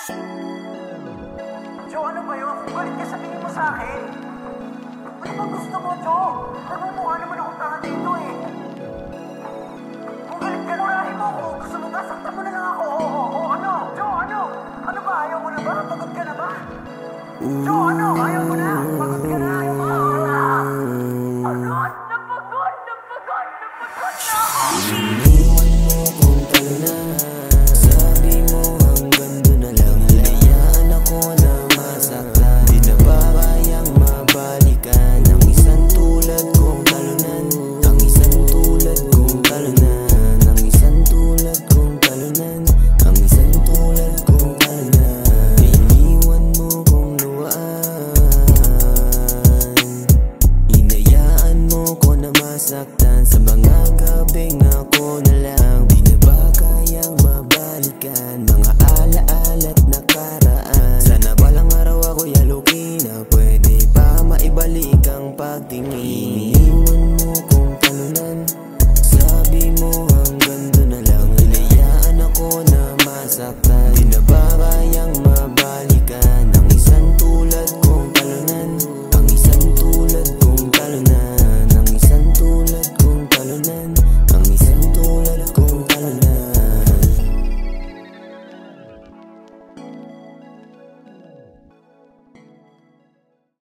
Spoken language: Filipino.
Joe, ano ba yun? Kung galit ka, sabihin mo sa akin. Ano bang gusto mo, Joe? Nagmumukha naman akong tanga dito eh. Kung galit ka, murahin mo ako. Gusto mo ba? Saktan mo na lang ako. Ano? Joe, ano? Ano ba? Ayaw mo na ba? Pagod ka na ba? Joe, ano? Ayaw mo na? Pagod ka na? Ayaw mo na? Pagod! Napagod! Napagod! Napagod na ako! Iniwan mo kung talo na. Sabi mo hanggang doon na lang. Halayaan ako na masaktan. Di na ba kayang mabalikan ang isang tulad kong talunan? Ang isang tulad kong talunan. Ang isang tulad kong talunan. Ang isang tulad kong talunan. Iniwan mo kong luwaan. Hinayaan mo ko na masaktan sa mga gabing ako na lang. Di na ba kayang mabalikan mga alaala't nakaraan? Sana balang araw ako'y halukin na pwede pa maibalik ang pagtingin. Iniwan mo ko